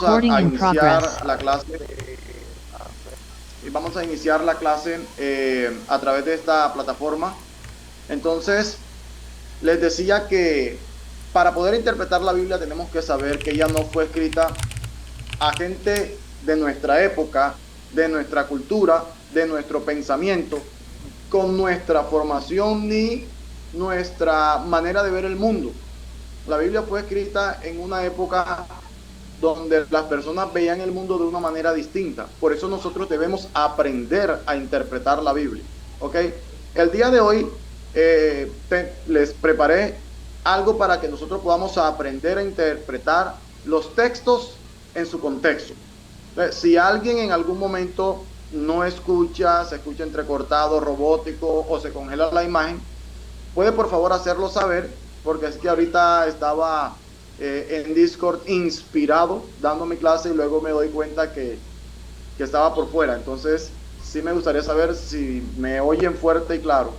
Recording a in iniciar progress. la clase y vamos a iniciar la clase a través de esta plataforma. Entonces, les decía que para poder interpretar la Biblia tenemos que saber que ella no fue escrita a gente de nuestra época, de nuestra cultura, de nuestro pensamiento, con nuestra formación ni nuestra manera de ver el mundo. La Biblia fue escrita en una época donde las personas veían el mundo de una manera distinta. Por eso nosotros debemos aprender a interpretar la Biblia. ¿Ok? El día de hoy les preparé algo para que nosotros podamos aprender a interpretar los textos en su contexto. Si alguien en algún momento no escucha, se escucha entrecortado, robótico o se congela la imagen, puede por favor hacerlo saber, porque es que ahorita estaba en Discord inspirado dando mi clase y luego me doy cuenta que estaba por fuera. Entonces, sí me gustaría saber si me oyen fuerte y claro.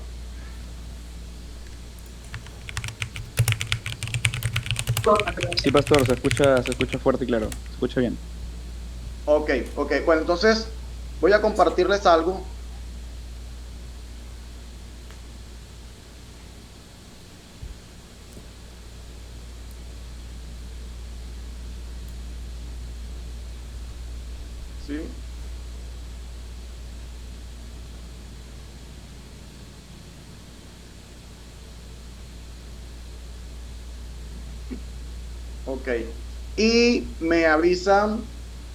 Sí, pastor, se escucha fuerte y claro, se escucha bien. Ok, ok. Bueno, entonces voy a compartirles algo. ¿Sí? Ok. Y me avisan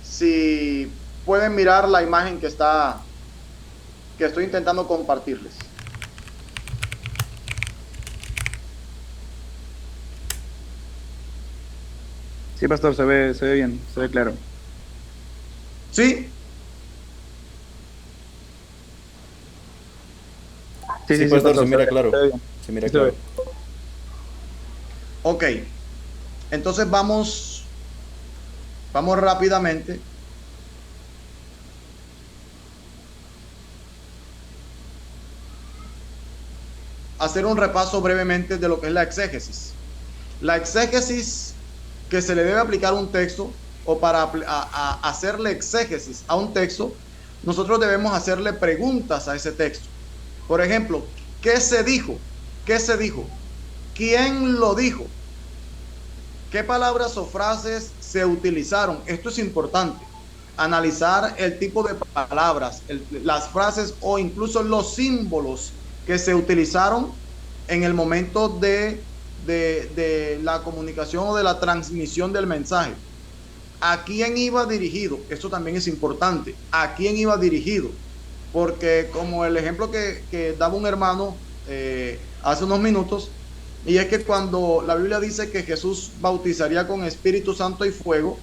si pueden mirar la imagen que estoy intentando compartirles. Sí, pastor, se ve bien, se ve claro. ¿Sí? Sí, Sí, sí, sí, pastor, se pastor, mira claro. se ve bien. Se Sí mira se ve. claro. Ok. Entonces vamos rápidamente a hacer un repaso brevemente de lo que es la exégesis. La exégesis que se le debe aplicar a un texto o para hacerle exégesis a un texto, nosotros debemos hacerle preguntas a ese texto. Por ejemplo, ¿qué se dijo? ¿Qué se dijo? ¿Quién lo dijo? ¿Qué palabras o frases se utilizaron? Esto es importante. Analizar el tipo de palabras, las frases o incluso los símbolos que se utilizaron en el momento de la comunicación o de la transmisión del mensaje. ¿A quién iba dirigido? Esto también es importante. ¿A quién iba dirigido? Porque como el ejemplo que daba un hermano hace unos minutos, y es que cuando la Biblia dice que Jesús bautizaría con Espíritu Santo y fuego,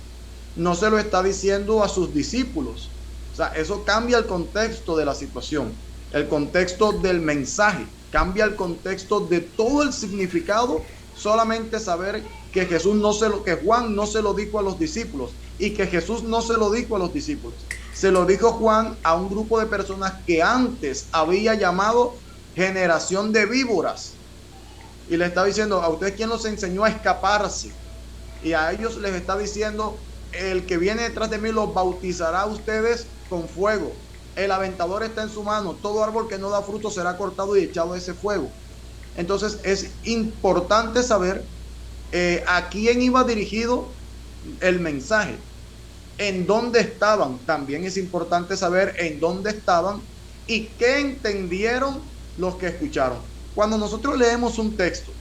no se lo está diciendo a sus discípulos. O sea, eso cambia el contexto de la situación, el contexto del mensaje, cambia el contexto de todo el significado, solamente saber que Jesús no se lo, que Juan no se lo dijo a los discípulos y que Jesús no se lo dijo a los discípulos. Se lo dijo Juan a un grupo de personas que antes había llamado generación de víboras y le está diciendo a ustedes quién los enseñó a escaparse y a ellos les está diciendo el que viene detrás de mí los bautizará a ustedes con fuego, el aventador está en su mano, todo árbol que no da fruto será cortado y echado a ese fuego. Entonces es importante saber a quién iba dirigido el mensaje, en dónde estaban, también es importante saber en dónde estaban y qué entendieron los que escucharon. Cuando nosotros leemos un texto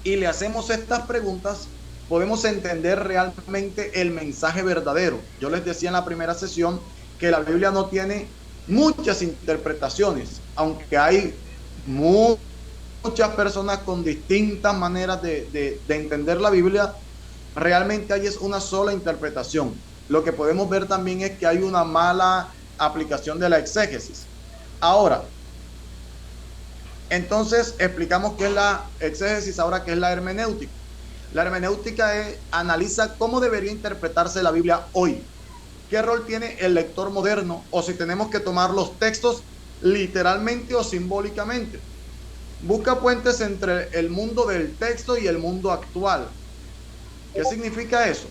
y le hacemos estas preguntas, podemos entender realmente el mensaje verdadero. Yo les decía en la primera sesión que la Biblia no tiene muchas interpretaciones, aunque hay muchas personas con distintas maneras de entender la Biblia, realmente hay es una sola interpretación. Lo que podemos ver también es que hay una mala aplicación de la exégesis. Ahora, entonces explicamos qué es la exégesis, ahora qué es la hermenéutica. La hermenéutica analiza cómo debería interpretarse la Biblia hoy. ¿Qué rol tiene el lector moderno? O si tenemos que tomar los textos literalmente o simbólicamente. Busca puentes entre el mundo del texto y el mundo actual. ¿Qué significa eso?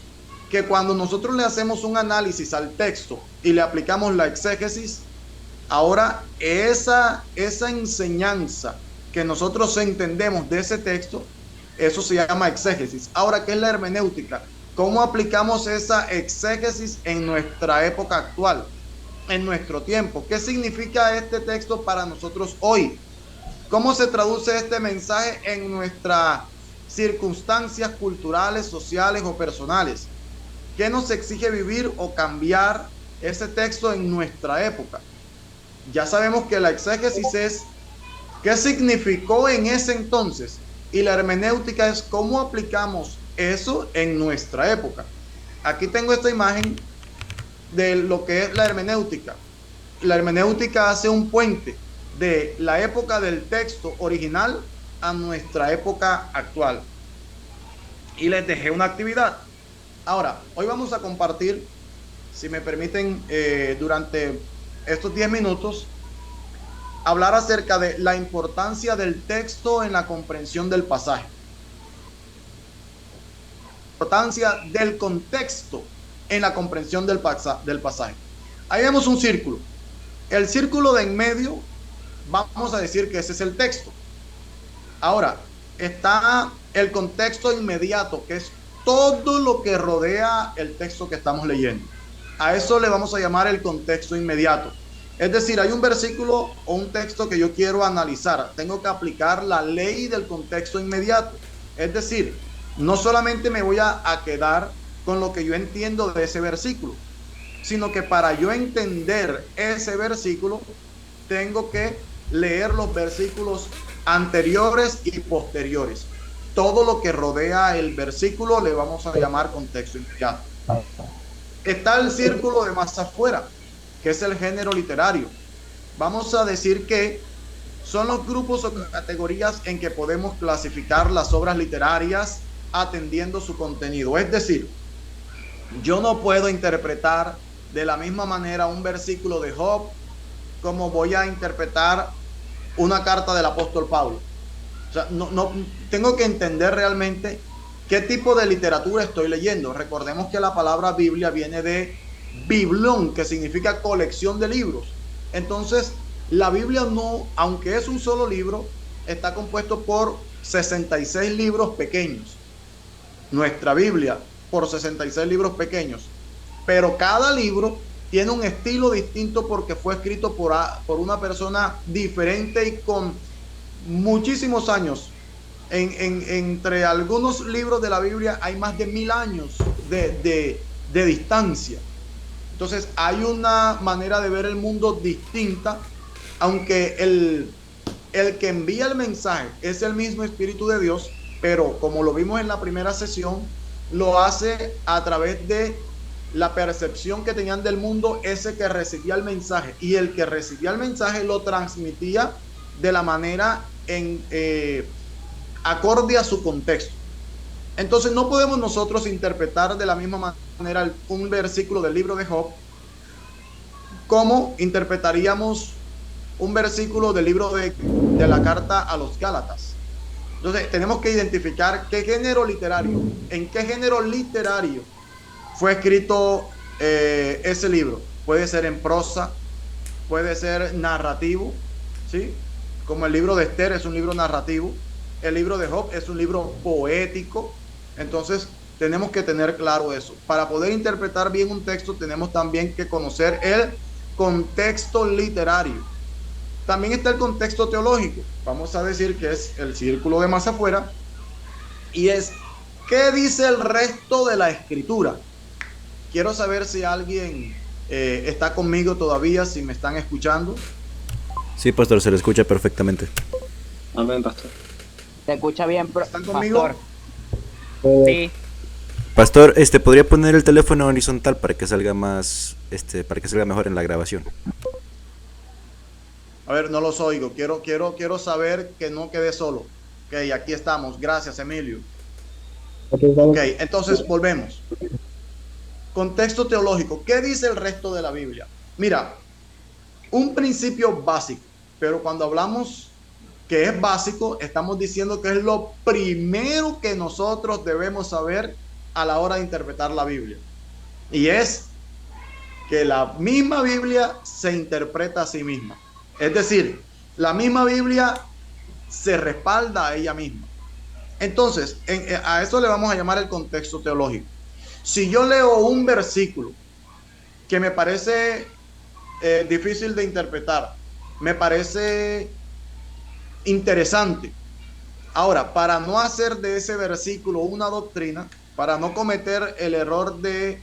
que cuando nosotros le hacemos un análisis al texto y le aplicamos la exégesis, ahora esa enseñanza que nosotros entendemos de ese texto, eso se llama exégesis. Ahora, ¿qué es la hermenéutica? ¿Cómo aplicamos esa exégesis en nuestra época actual, en nuestro tiempo? ¿Qué significa este texto para nosotros hoy? ¿Cómo se traduce este mensaje en nuestras circunstancias culturales, sociales o personales? ¿Qué nos exige vivir o cambiar ese texto en nuestra época? Ya sabemos que la exégesis es qué significó en ese entonces, y la hermenéutica es cómo aplicamos eso en nuestra época. Aquí tengo esta imagen de lo que es la hermenéutica. La hermenéutica hace un puente de la época del texto original a nuestra época actual. Y les dejé una actividad. Ahora, hoy vamos a compartir, si me permiten, durante estos 10 minutos, hablar acerca de la importancia del texto en la comprensión del pasaje. Importancia del contexto en la comprensión del pasaje. Ahí vemos un círculo. El círculo de en medio, vamos a decir que ese es el texto. Ahora, está el contexto inmediato, que es todo lo que rodea el texto que estamos leyendo. A eso le vamos a llamar el contexto inmediato. Es decir, hay un versículo o un texto que yo quiero analizar. Tengo que aplicar la ley del contexto inmediato. Es decir, no solamente me voy a quedar con lo que yo entiendo de ese versículo, sino que para yo entender ese versículo, tengo que leer los versículos anteriores y posteriores. Todo lo que rodea el versículo le vamos a llamar contexto inmediato. Está el círculo de más afuera, que es el género literario. Vamos a decir que son los grupos o categorías en que podemos clasificar las obras literarias atendiendo su contenido. Es decir, yo no puedo interpretar de la misma manera un versículo de Job como voy a interpretar una carta del apóstol Pablo. O sea, no tengo que entender realmente qué tipo de literatura estoy leyendo. Recordemos que la palabra Biblia viene de biblón, que significa colección de libros. Entonces, la Biblia no, aunque es un solo libro, está compuesto por 66 libros pequeños. Nuestra Biblia, por 66 libros pequeños. Pero cada libro tiene un estilo distinto porque fue escrito por una persona diferente y con muchísimos años. Entre algunos libros de la Biblia hay más de 1000 años de distancia. Entonces hay una manera de ver el mundo distinta, aunque el que envía el mensaje es el mismo Espíritu de Dios, pero como lo vimos en la primera sesión, lo hace a través de la percepción que tenían del mundo ese que recibía el mensaje, y el que recibía el mensaje lo transmitía de la manera acorde a su contexto. Entonces no podemos nosotros interpretar de la misma manera un versículo del libro de Job como interpretaríamos un versículo del libro de la carta a los Gálatas. Entonces tenemos que identificar qué género literario, en qué género literario fue escrito ese libro. Puede ser en prosa, puede ser narrativo, ¿sí? Como el libro de Esther es un libro narrativo, el libro de Job es un libro poético. Entonces tenemos que tener claro eso. Para poder interpretar bien un texto tenemos también que conocer el contexto literario. También está el contexto teológico. Vamos a decir que es el círculo de más afuera, y es ¿qué dice el resto de la escritura? Quiero saber si alguien está conmigo todavía, si me están escuchando. Sí, pastor, se le escucha perfectamente. Amén, pastor. Se escucha bien, ¿Están conmigo? pastor. Sí. Pastor, ¿podría poner el teléfono horizontal para que salga más, para que salga mejor en la grabación? A ver, no los oigo. Quiero saber que no quedé solo. Ok, aquí estamos. Gracias, Emilio. Ok, entonces volvemos. Contexto teológico. ¿Qué dice el resto de la Biblia? Mira, un principio básico, pero cuando hablamos que es básico, estamos diciendo que es lo primero que nosotros debemos saber a la hora de interpretar la Biblia. Y es que la misma Biblia se interpreta a sí misma. Es decir, la misma Biblia se respalda a ella misma. Entonces, a eso le vamos a llamar el contexto teológico. Si yo leo un versículo que me parece difícil de interpretar, me parece interesante. Ahora, para no hacer de ese versículo una doctrina, para no cometer el error de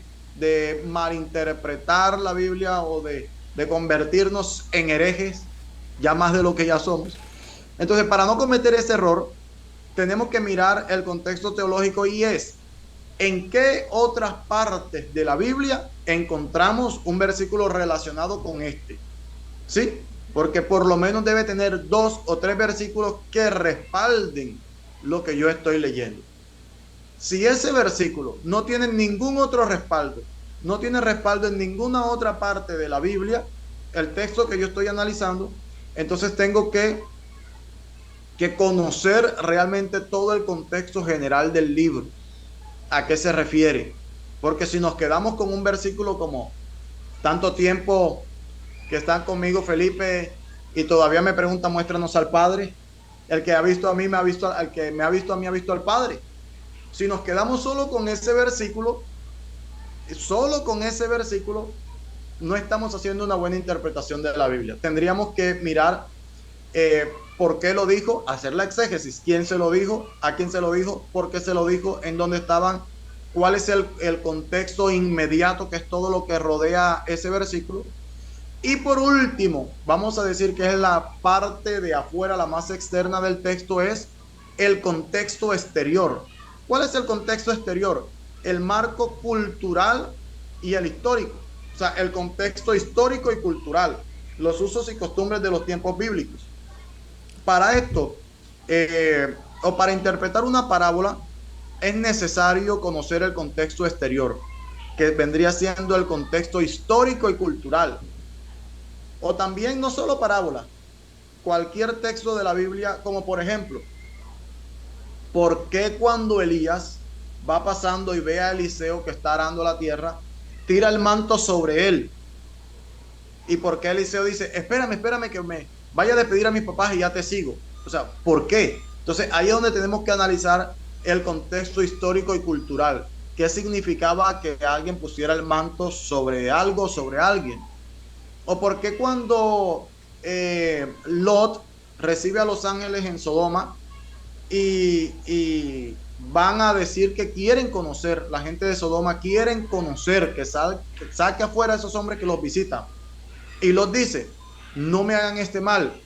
malinterpretar la Biblia o de convertirnos en herejes, ya más de lo que ya somos. Entonces, para no cometer ese error, tenemos que mirar el contexto teológico y es en qué otras partes de la Biblia encontramos un versículo relacionado con este. ¿Sí? Porque por lo menos debe tener 2 o 3 versículos que respalden lo que yo estoy leyendo. Si ese versículo no tiene ningún otro respaldo, no tiene respaldo en ninguna otra parte de la Biblia, el texto que yo estoy analizando, entonces tengo que conocer realmente todo el contexto general del libro, a qué se refiere. Porque si nos quedamos con un versículo como tanto tiempo que están conmigo Felipe y todavía me pregunta, muéstranos al Padre, el que ha visto a mí me ha visto, al que me ha visto a mí ha visto al Padre. Si nos quedamos solo con ese versículo, no estamos haciendo una buena interpretación de la Biblia. Tendríamos que mirar por qué lo dijo, hacer la exégesis, quién se lo dijo, a quién se lo dijo, por qué se lo dijo, en dónde estaban, cuál es el contexto inmediato, que es todo lo que rodea ese versículo. Y por último, vamos a decir que es la parte de afuera, la más externa del texto, es el contexto exterior. ¿Cuál es el contexto exterior? El marco cultural y el histórico. O sea, el contexto histórico y cultural, los usos y costumbres de los tiempos bíblicos. Para esto, o para interpretar una parábola, es necesario conocer el contexto exterior, que vendría siendo el contexto histórico y cultural. O también no solo parábola, cualquier texto de la Biblia, como por ejemplo, ¿por qué cuando Elías va pasando y ve a Eliseo que está arando la tierra, tira el manto sobre él? ¿Y por qué Eliseo dice, espérame que me vaya a despedir a mis papás y ya te sigo? O sea, ¿por qué? Entonces ahí es donde tenemos que analizar el contexto histórico y cultural. ¿Qué significaba que alguien pusiera el manto sobre algo, sobre alguien? ¿O por qué cuando Lot recibe a los ángeles en Sodoma y van a decir que quieren conocer, la gente de Sodoma quieren conocer, que saque afuera a esos hombres que los visitan? Y Lot dice, no me hagan este mal,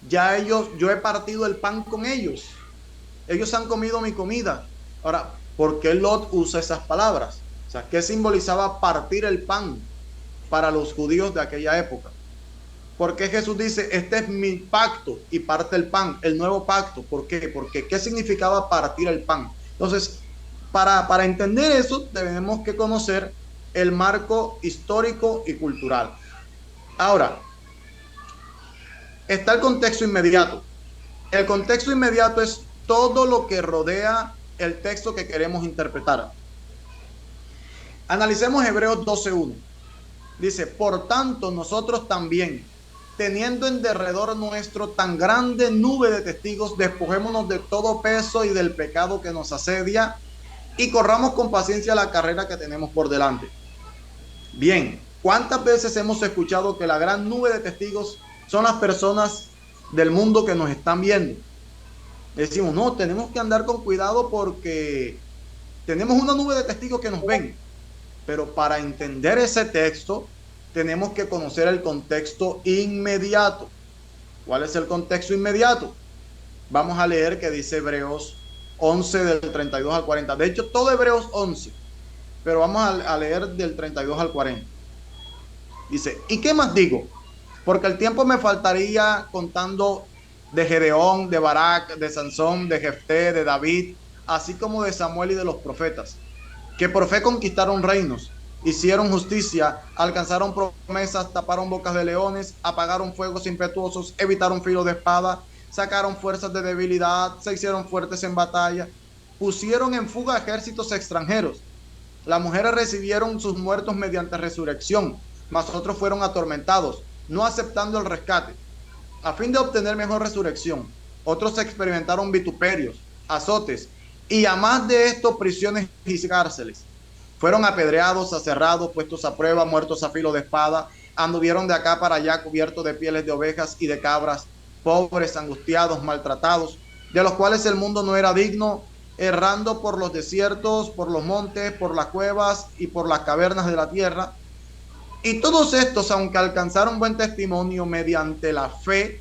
yo he partido el pan con ellos han comido mi comida. Ahora, ¿por qué Lot usa esas palabras? O sea, ¿qué simbolizaba partir el pan para los judíos de aquella época? Porque Jesús dice, este es mi pacto, y parte el pan, el nuevo pacto. ¿Por qué? Porque ¿qué significaba partir el pan? Entonces, para entender eso, tenemos que conocer el marco histórico y cultural. Ahora, está el contexto inmediato. El contexto inmediato es todo lo que rodea el texto que queremos interpretar. Analicemos Hebreos 12:1. Dice, por tanto, nosotros también, teniendo en derredor nuestro tan grande nube de testigos, despojémonos de todo peso y del pecado que nos asedia y corramos con paciencia la carrera que tenemos por delante. Bien, ¿cuántas veces hemos escuchado que la gran nube de testigos son las personas del mundo que nos están viendo? Decimos, no, tenemos que andar con cuidado porque tenemos una nube de testigos que nos ven. Pero para entender ese texto, tenemos que conocer el contexto inmediato. ¿Cuál es el contexto inmediato? Vamos a leer que dice Hebreos 11 del 32 al 40. De hecho, todo Hebreos 11, pero vamos a leer del 32 al 40. Dice, ¿y qué más digo? Porque el tiempo me faltaría contando de Gedeón, de Barak, de Sansón, de Jefté, de David, así como de Samuel y de los profetas, que por fe conquistaron reinos, hicieron justicia, alcanzaron promesas, taparon bocas de leones, apagaron fuegos impetuosos, evitaron filos de espada, sacaron fuerzas de debilidad, se hicieron fuertes en batalla, pusieron en fuga ejércitos extranjeros, Las mujeres recibieron sus muertos mediante resurrección, mas otros fueron atormentados, no aceptando el rescate, a fin de obtener mejor resurrección. Otros experimentaron vituperios, azotes, y a más de esto, prisiones y cárceles. Fueron apedreados, aserrados, puestos a prueba, muertos a filo de espada, anduvieron de acá para allá cubiertos de pieles de ovejas y de cabras, pobres, angustiados, maltratados, de los cuales el mundo no era digno, errando por los desiertos, por los montes, por las cuevas y por las cavernas de la tierra. Y todos estos, aunque alcanzaron buen testimonio mediante la fe,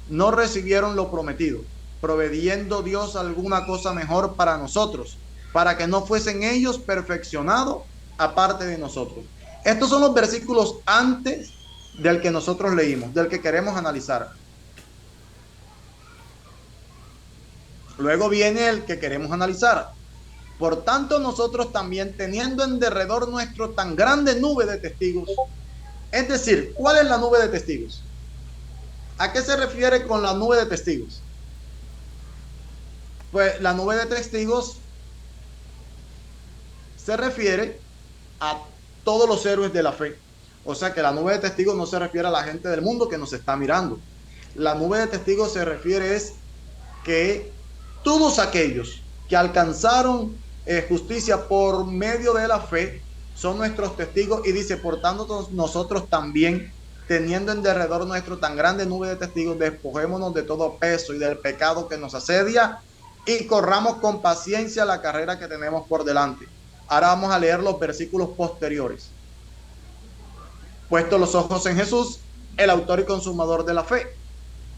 no recibieron lo prometido, proveyendo Dios alguna cosa mejor para nosotros, para que no fuesen ellos perfeccionados aparte de nosotros. Estos son los versículos antes del que nosotros leímos, del que queremos analizar. Luego viene el que queremos analizar. Por tanto, nosotros también, teniendo en derredor nuestro tan grande nube de testigos, es decir, ¿cuál es la nube de testigos? ¿A qué se refiere con la nube de testigos? Pues la nube de testigos se refiere a todos los héroes de la fe. O sea que la nube de testigos no se refiere a la gente del mundo que nos está mirando. La nube de testigos se refiere es que todos aquellos que alcanzaron justicia por medio de la fe son nuestros testigos, y dice, por tanto nosotros también, teniendo en derredor nuestro tan grande nube de testigos, despojémonos de todo peso y del pecado que nos asedia y corramos con paciencia la carrera que tenemos por delante. Ahora vamos a leer los versículos posteriores. Puesto los ojos en Jesús, el autor y consumador de la fe,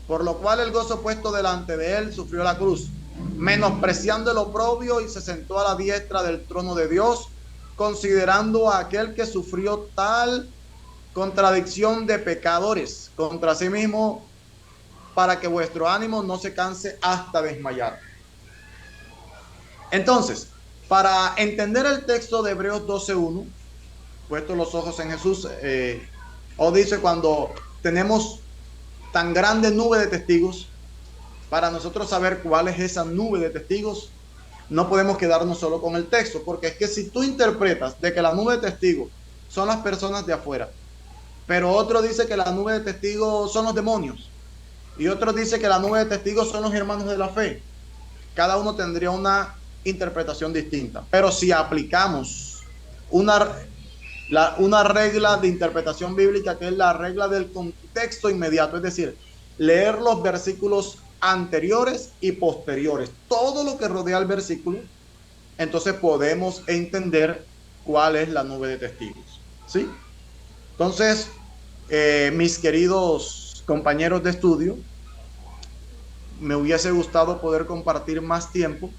por lo cual el gozo puesto delante de él sufrió la cruz, menospreciando el oprobio, y se sentó a la diestra del trono de Dios, considerando a aquel que sufrió tal contradicción de pecadores contra sí mismo, para que vuestro ánimo no se canse hasta desmayar. Entonces, para entender el texto de Hebreos 12:1, puesto los ojos en Jesús, o dice, cuando tenemos tan grande nube de testigos, para nosotros saber cuál es esa nube de testigos, no podemos quedarnos solo con el texto, porque es que si tú interpretas de que la nube de testigos son las personas de afuera, pero otro dice que la nube de testigos son los demonios, y otro dice que la nube de testigos son los hermanos de la fe, cada uno tendría una interpretación distinta. Pero si aplicamos una regla de interpretación bíblica, que es la regla del contexto inmediato, es decir, leer los versículos anteriores y posteriores, todo lo que rodea el versículo, entonces podemos entender cuál es la nube de testigos, ¿sí? Entonces, mis queridos compañeros de estudio, me hubiese gustado poder compartir más tiempo,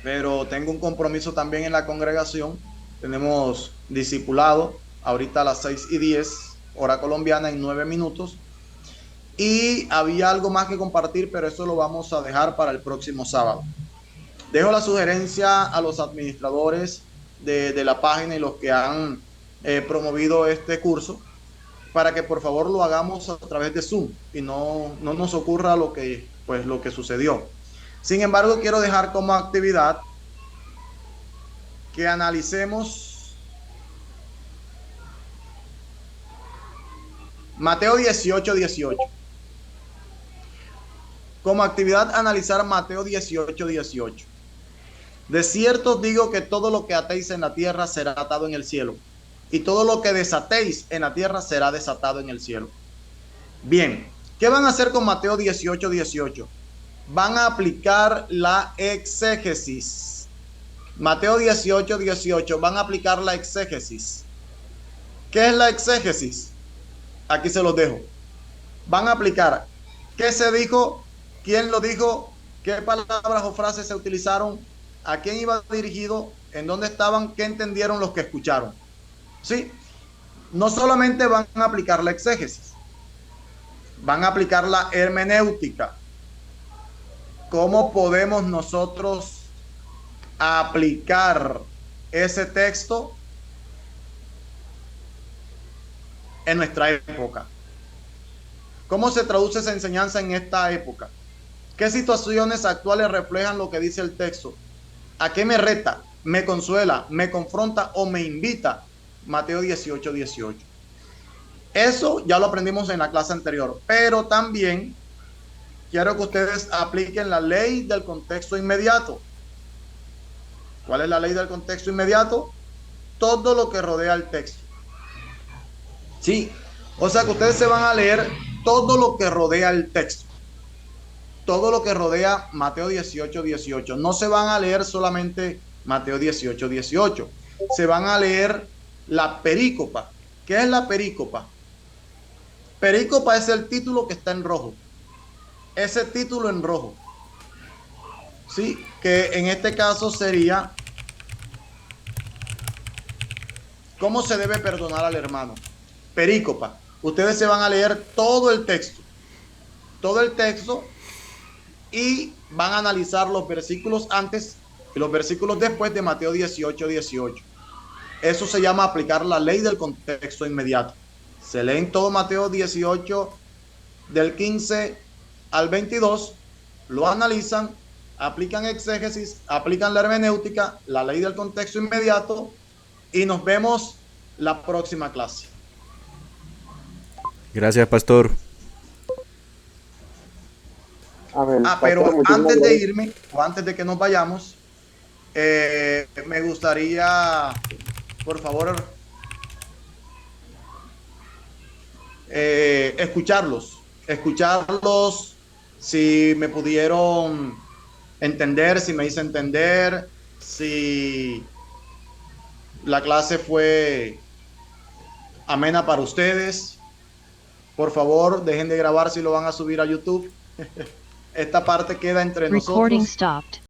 pero tengo un compromiso también en la congregación. Tenemos discipulado ahorita a las 6:10, hora colombiana, en 9 minutos. Y había algo más que compartir, pero eso lo vamos a dejar para el próximo sábado. Dejo la sugerencia a los administradores de la página y los que han promovido este curso, para que por favor lo hagamos a través de Zoom y no nos ocurra lo que sucedió. Sin embargo, quiero dejar como actividad que analicemos Mateo 18:18. Como actividad, analizar Mateo 18:18. De cierto os digo que todo lo que atéis en la tierra será atado en el cielo, y todo lo que desatéis en la tierra será desatado en el cielo. Bien, ¿qué van a hacer con Mateo 18:18? Van a aplicar la exégesis. Mateo 18:18, van a aplicar la exégesis. ¿Qué es la exégesis? Aquí se los dejo. Van a aplicar qué se dijo, quién lo dijo, qué palabras o frases se utilizaron, a quién iba dirigido, en dónde estaban, qué entendieron los que escucharon. ¿Sí? No solamente van a aplicar la exégesis, van a aplicar la hermenéutica. ¿Cómo podemos nosotros aplicar ese texto en nuestra época? ¿Cómo se traduce esa enseñanza en esta época? ¿Qué situaciones actuales reflejan lo que dice el texto? ¿A qué me reta? me consuela, me confronta o me invita. Mateo 18, 18. Eso ya lo aprendimos en la clase anterior, pero también quiero que ustedes apliquen la ley del contexto inmediato. ¿Cuál es la ley del contexto inmediato? Todo lo que rodea el texto. Sí, o sea que ustedes se van a leer todo lo que rodea el texto. Todo lo que rodea Mateo 18, 18. No se van a leer solamente Mateo 18, 18. Se van a leer la perícopa. ¿Qué es la perícopa? Perícopa es el título que está en rojo. Ese título en rojo. Sí, que en este caso sería ¿cómo se debe perdonar al hermano? Perícopa. Ustedes se van a leer todo el texto y van a analizar los versículos antes y los versículos después de Mateo 18, 18. Eso se llama aplicar la ley del contexto inmediato. Se leen todo Mateo 18 del 15 al 22, lo analizan, aplican exégesis, aplican la hermenéutica, la ley del contexto inmediato y nos vemos la próxima clase. Gracias, pastor. Pero antes de irme, o antes de que nos vayamos, me gustaría, por favor, escucharlos, si me pudieron entender, si me hice entender, si la clase fue amena para ustedes. Por favor, dejen de grabar si lo van a subir a YouTube. Esta parte queda entre Recording nosotros. stopped.